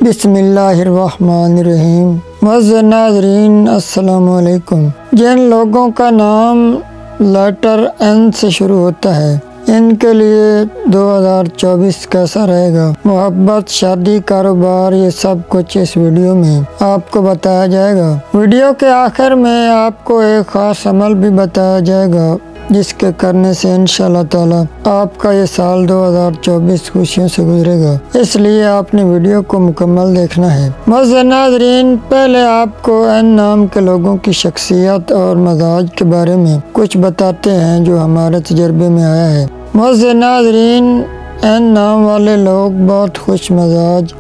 بسم اللہ الرحمن الرحیم۔ معزز ناظرین السلام علیکم۔ جن لوگوں کا نام لیٹر این سے شروع ہوتا ہے ان کے لیے 2024 کیسا رہے گا؟ محبت، شادی، کاروبار، یہ سب کچھ اس ویڈیو میں آپ کو بتایا جائے گا۔ ویڈیو کے آخر میں آپ کو ایک خاص عمل بھی بتایا جائے گا جس کے کرنے سے انشاءاللہ تعالی آپ کا یہ سال 2024 خوشیوں سے گزرے گا، اس لیے آپ نے ویڈیو کو مکمل دیکھنا ہے۔ معزز ناظرین، پہلے آپ کو این نام کے لوگوں کی شخصیت اور مزاج کے بارے میں کچھ بتاتے ہیں جو ہمارے تجربے میں آیا ہے۔ معزز ناظرین، این نام والے لوگ بہت خوش مزاج،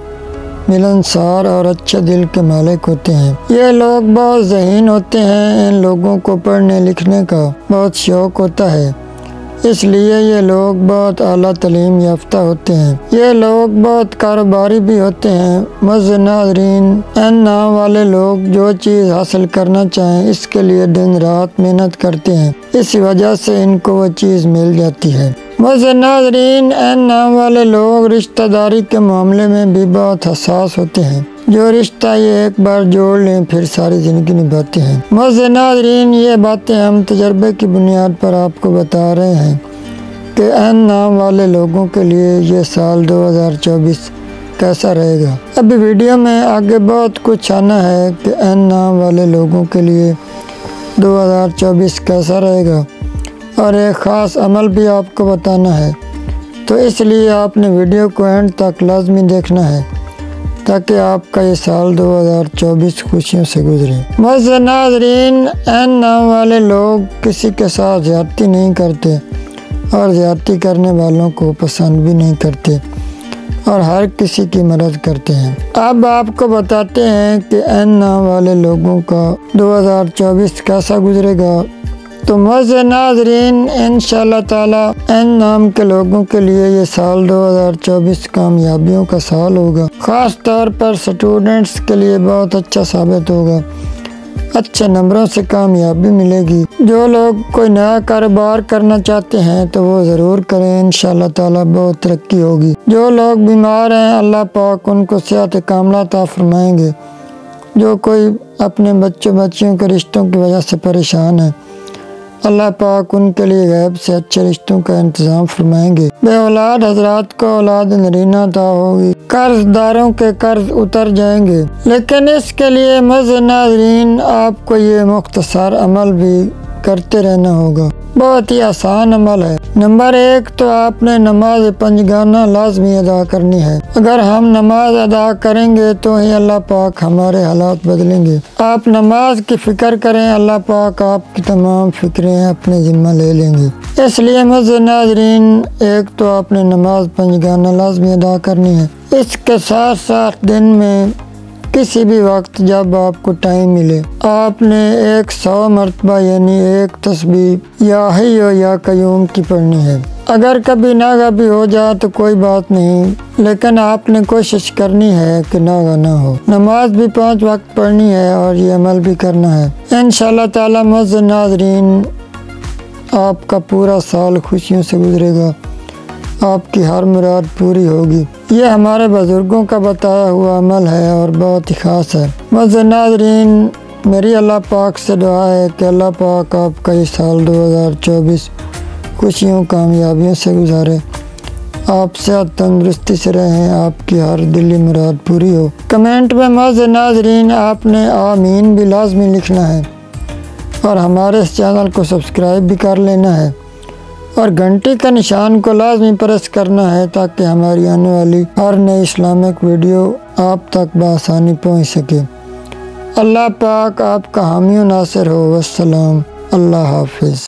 ملنسار اور اچھے دل کے مالک ہوتے ہیں۔ یہ لوگ بہت ذہین ہوتے ہیں۔ ان لوگوں کو پڑھنے لکھنے کا بہت شوق ہوتا ہے، اس لیے یہ لوگ بہت اعلیٰ تعلیم یافتہ ہوتے ہیں۔ یہ لوگ بہت کاروباری بھی ہوتے ہیں۔ معزز ناظرین، این نام والے لوگ جو چیز حاصل کرنا چاہیں اس کے لیے دن رات محنت کرتے ہیں، اسی وجہ سے ان کو وہ چیز مل جاتی ہے۔ معزز ناظرین، این نام والے لوگ رشتہ داری کے معاملے میں بھی بہت حساس ہوتے ہیں۔ جو رشتہ یہ ایک بار جوڑ لیں پھر ساری زندگی نبھاتے ہیں۔ معزز ناظرین، یہ باتیں ہم تجربے کی بنیاد پر آپ کو بتا رہے ہیں کہ این نام والے لوگوں کے لیے یہ سال 2024 کیسا رہے گا۔ ابھی ویڈیو میں آگے بہت کچھ آنا ہے کہ این نام والے لوگوں کے لیے 2024 کیسا رہے گا، اور ایک خاص عمل بھی آپ کو بتانا ہے، تو اس لیے آپ نے ویڈیو کو اینڈ تک لازمی دیکھنا ہے تاکہ آپ کا یہ سال 2024 خوشیوں سے گزرے۔ معزز ناظرین، این نام والے لوگ کسی کے ساتھ زیادتی نہیں کرتے اور زیادتی کرنے والوں کو پسند بھی نہیں کرتے اور ہر کسی کی مدد کرتے ہیں۔ اب آپ کو بتاتے ہیں کہ این نام والے لوگوں کا 2024 کیسا گزرے گا۔ تو معزز ناظرین، انشاءاللہ تعالی این نام کے لوگوں کے لیے یہ سال 2024 کامیابیوں کا سال ہوگا۔ خاص طور پر سٹوڈنٹس کے لیے بہت اچھا ثابت ہوگا۔ اچھے نمبروں سے کامیابی ملے گی۔ جو لوگ کوئی نیا کاروبار کرنا چاہتے ہیں تو وہ ضرور کریں، انشاءاللہ تعالی بہت ترقی ہوگی۔ جو لوگ بیمار ہیں اللہ پاک ان کو صحت کاملہ عطا فرمائیں گے۔ جو کوئی اپنے بچیوں کے رشتوں کی وجہ سے پریشان ہے اللہ پاک ان کے لیے غیب سے اچھے رشتوں کا انتظام فرمائیں گے۔ بے اولاد حضرات کو اولاد نرینہ عطا ہوگی۔ قرض داروں کے قرض اتر جائیں گے، لیکن اس کے لیے معزز ناظرین آپ کو یہ مختصر عمل بھی کرتے رہنا ہوگا۔ بہت ہی آسان عمل ہے۔ نمبر 1 تو آپ نے نماز پنجگانہ لازمی ادا کرنی ہے۔ اگر ہم نماز ادا کریں گے تو ہی اللہ پاک ہمارے حالات بدلیں گے۔ آپ نماز کی فکر کریں، اللہ پاک آپ کی تمام فکریں اپنے ذمہ لے لیں گے۔ اس لیے معزز ناظرین، ایک تو آپ نے نماز پنجگانہ لازمی ادا کرنی ہے۔ اس کے ساتھ ساتھ دن میں کسی بھی وقت جب آپ کو ٹائم ملے آپ نے 100 مرتبہ یعنی ایک تسبیح یا حی و یا قیوم کی پڑھنی ہے۔ اگر کبھی ناغہ بھی ہو جائے تو کوئی بات نہیں، لیکن آپ نے کوشش کرنی ہے کہ ناغہ نہ ہو۔ نماز بھی 5 وقت پڑھنی ہے اور یہ عمل بھی کرنا ہے۔ انشاءاللہ تعالی معزز ناظرین، آپ کا پورا سال خوشیوں سے گزرے گا، آپ کی ہر مراد پوری ہوگی۔ یہ ہمارے بزرگوں کا بتایا ہوا عمل ہے اور بہت ہی خاص ہے۔ معزز ناظرین، میری اللہ پاک سے دعا ہے کہ اللہ پاک آپ کا یہ سال 2024 خوشیوں کامیابیوں سے گزارے، آپ صحت تندرستی سے رہیں، آپ کی ہر دلی مراد پوری ہو۔ کمنٹ میں معزز ناظرین آپ نے آمین بھی لازمی لکھنا ہے اور ہمارے اس چینل کو سبسکرائب بھی کر لینا ہے اور گھنٹی کا نشان کو لازمی پریس کرنا ہے تاکہ ہماری آنے والی ہر نئی اسلامک ویڈیو آپ تک بآسانی پہنچ سکے۔ اللہ پاک آپ کا حامی و ناصر ہو۔ والسلام، اللہ حافظ۔